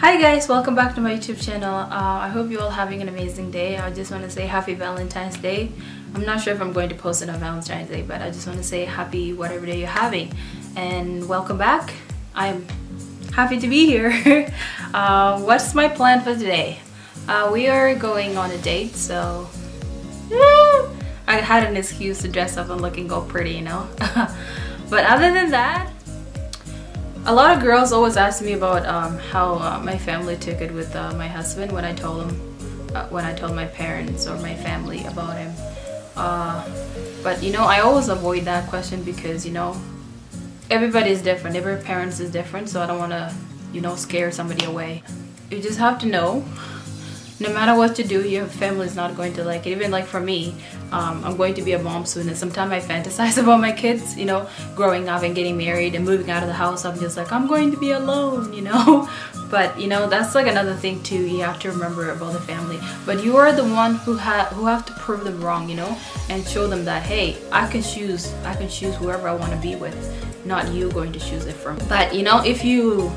Hi guys, welcome back to my YouTube channel. I hope you're all having an amazing day. I just want to say happy Valentine's Day. I'm not sure if I'm going to post it on Valentine's Day, but I just want to say happy whatever day you're having. And welcome back. I'm happy to be here. What's my plan for today? We are going on a date, so I had an excuse to dress up and looking all pretty, you know. But other than that, a lot of girls always ask me about how my family took it with my husband when I told my parents or my family about him. But you know, I always avoid that question because, you know, everybody is different. Every parent is different, so I don't want to, you know, scare somebody away. You just have to know, no matter what you do, your family is not going to like it. Even like for me, I'm going to be a mom soon, and sometimes I fantasize about my kids, you know, growing up and getting married and moving out of the house. I'm just like, I'm going to be alone, you know. But you know, that's like another thing too. You have to remember about the family. But you are the one who have to prove them wrong, you know, and show them that, hey, I can choose whoever I want to be with, not you going to choose it from. But you know, if you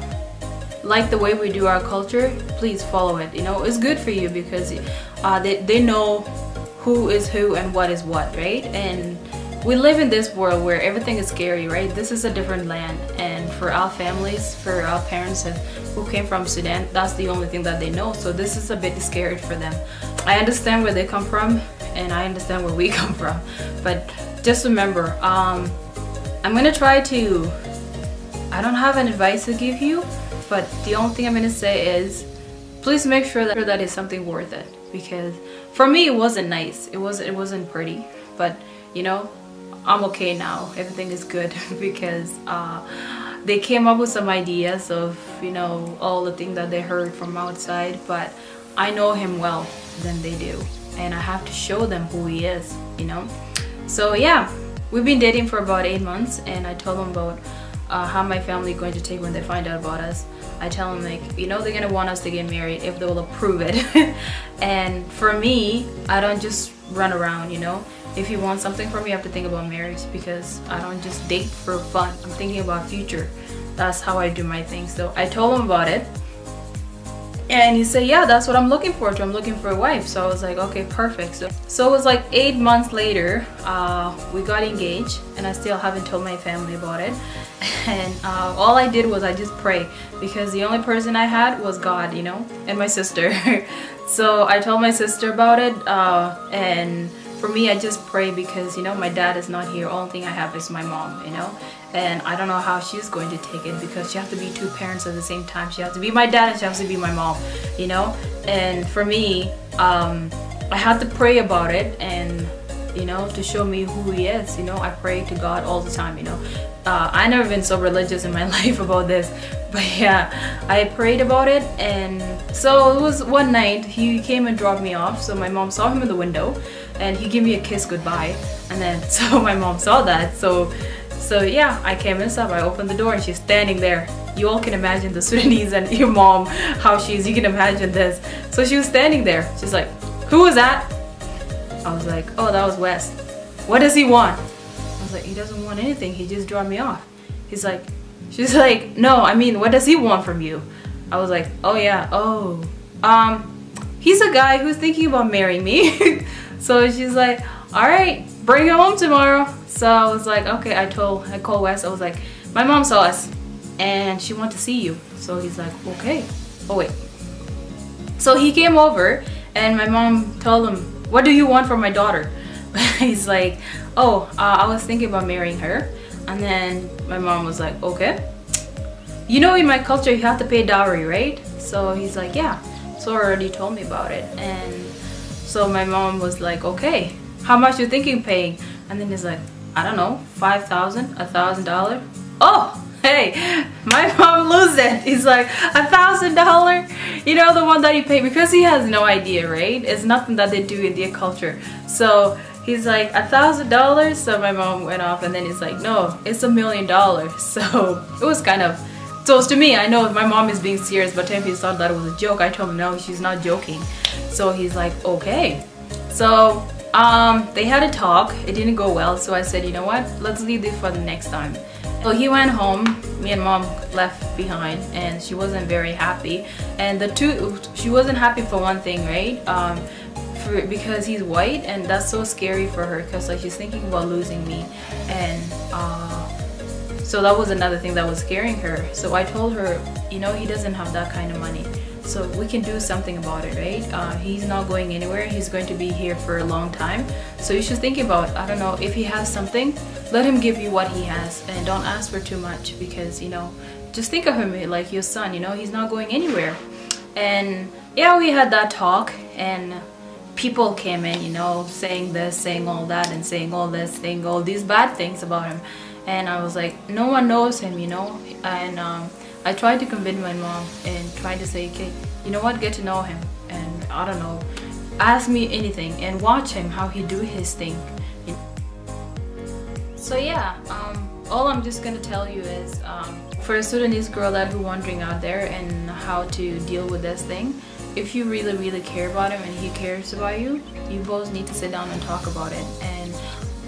like the way we do our culture, please follow it. You know, it's good for you because they know who is who and what is what, right? And we live in this world where everything is scary, right? This is a different land, and for our families, for our parents who came from Sudan, that's the only thing that they know. So this is a bit scary for them. I understand where they come from, and I understand where we come from, but just remember, I'm gonna try to, I don't have an advice to give you, but the only thing I'm gonna say is please make sure that it's something worth it, because for me it wasn't nice, it wasn't pretty, but you know, I'm okay now. Everything is good because they came up with some ideas of, you know, all the things that they heard from outside, but I know him well than they do, and I have to show them who he is, you know. So yeah, we've been dating for about 8 months, and I told them about how my family is going to take when they find out about us. I tell them, like, you know, they're gonna want us to get married if they will approve it. And for me, I don't just run around, you know. If you want something from me, you have to think about marriage, because I don't just date for fun. I'm thinking about future. That's how I do my things. So I told him about it, and he said, yeah, that's what I'm looking for. I'm looking for a wife. So I was like, okay, perfect. So it was like 8 months later, we got engaged, and I still haven't told my family about it. And all I did was I just pray, because the only person I had was God, you know, and my sister. So I told my sister about it, and for me, I just pray because, you know, my dad is not here. Only thing I have is my mom, you know, and I don't know how she's going to take it, because she has to be two parents at the same time. She has to be my dad and she has to be my mom, you know. And for me, I had to pray about it, and you know, to show me who he is. You know, I pray to God all the time, you know. I never been so religious in my life about this, but yeah, I prayed about it. And so it was one night, he came and dropped me off. So my mom saw him in the window, and he gave me a kiss goodbye. And then so my mom saw that, so yeah, I came inside, I opened the door, and she's standing there. You all can imagine the Sudanese and your mom, how she is. You can imagine this. So she was standing there. She's like, who was that? I was like, oh, that was Wes. What does he want? I was like, he doesn't want anything, he just dropped me off. She's like, no, I mean, what does he want from you? I was like, oh yeah, oh, he's a guy who's thinking about marrying me. So she's like, all right, bring him home tomorrow. So I was like, okay. I called Wes. I was like, my mom saw us and she wants to see you. So he's like, okay. Oh wait. So he came over, and my mom told him, what do you want from my daughter? He's like, oh, I was thinking about marrying her. And then my mom was like, okay. You know, in my culture, you have to pay dowry, right? So he's like, yeah. So already told me about it. And so my mom was like, okay, how much you thinking paying? And then he's like, I don't know, $5,000, $1,000. Oh, hey, my mom loses it. He's like, $1,000, you know, the one that he paid, because he has no idea, right? It's nothing that they do in their culture. So he's like, $1,000. So my mom went off, and then he's like, no, it's $1 million. So it was kind of, so to me, I know my mom is being serious, but if he thought that it was a joke, I told him no, she's not joking. So he's like, okay. So they had a talk. It didn't go well, so I said, you know what, let's leave this for the next time. So he went home, me and mom left behind, and she wasn't very happy. And she wasn't happy for one thing, right? Because he's white, and that's so scary for her, because like she's thinking about losing me. And so that was another thing that was scaring her. So I told her, you know, he doesn't have that kind of money, so we can do something about it, right? He's not going anywhere. He's going to be here for a long time. So you should think about, I don't know, if he has something, let him give you what he has, and don't ask for too much, because, you know, just think of him like your son, you know, he's not going anywhere. And yeah, we had that talk, and people came in, you know, saying this, saying all that, and saying all this, saying all these bad things about him. And I was like, no one knows him, you know. And I tried to convince my mom and tried to say, okay, you know what, get to know him, and I don't know, ask me anything and watch him how he do his thing. So yeah, all I'm just gonna tell you is, for a Sudanese girl that who's wondering out there and how to deal with this thing, if you really care about him and he cares about you, you both need to sit down and talk about it. And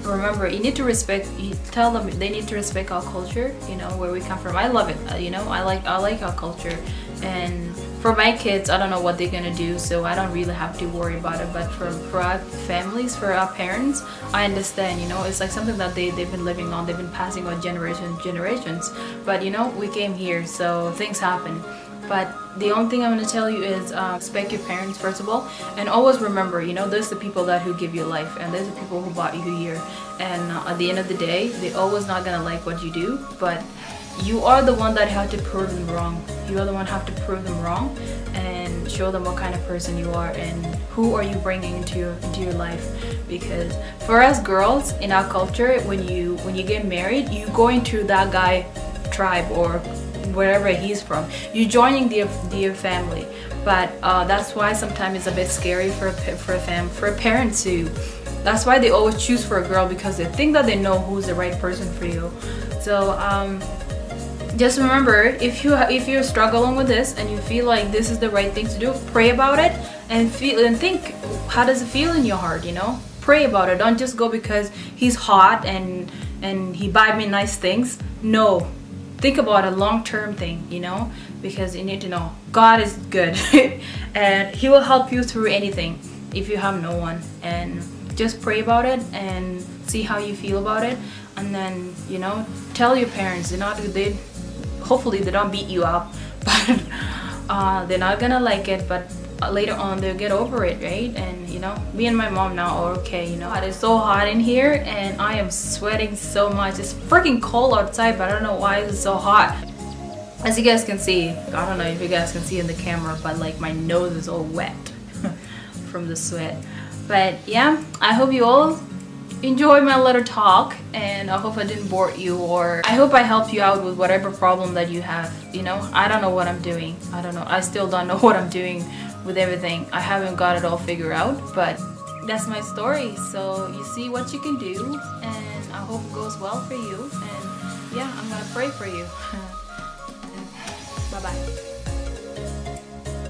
remember, you need to respect, you tell them they need to respect our culture, you know, where we come from. I love it, you know, I like our culture. And for my kids, I don't know what they're gonna do, so I don't really have to worry about it. But for our families, for our parents, I understand, you know, it's like something that they've been living on, they've been passing on generations. But you know, we came here, so things happen. But the only thing I'm going to tell you is respect your parents first of all, and always remember, you know, there's the people that who give you life, and there's the people who brought you here. And at the end of the day, they're always not going to like what you do, but you are the one that have to prove them wrong. You are the one have to prove them wrong and show them what kind of person you are and who are you bringing into your life. Because for us girls in our culture, when you get married, you go into that guy tribe or wherever he's from, you're joining their family. But that's why sometimes it's a bit scary for a parent to. That's why they always choose for a girl, because they think that they know who's the right person for you. So just remember, if you're struggling with this and you feel like this is the right thing to do, pray about it and think, how does it feel in your heart, you know? Pray about it. Don't just go because he's hot and he buy me nice things. No. Think about a long-term thing, you know, because you need to know God is good and he will help you through anything if you have no one. And just pray about it and see how you feel about it, and then, you know, tell your parents. Hopefully they don't beat you up, but they're not gonna like it, but later on they'll get over it, right? And you know, me and my mom now are okay, you know. It's so hot in here and I am sweating so much. It's freaking cold outside, but I don't know why it's so hot. As you guys can see, I don't know if you guys can see in the camera, but like my nose is all wet from the sweat. But yeah, I hope you all enjoy my little talk, and I hope I didn't bore you, or I hope I helped you out with whatever problem that you have. You know, I don't know what I'm doing. I don't know. I still don't know what I'm doing with everything. I haven't got it all figured out, but that's my story. So you see what you can do, and I hope it goes well for you. And yeah, I'm gonna pray for you. Bye bye.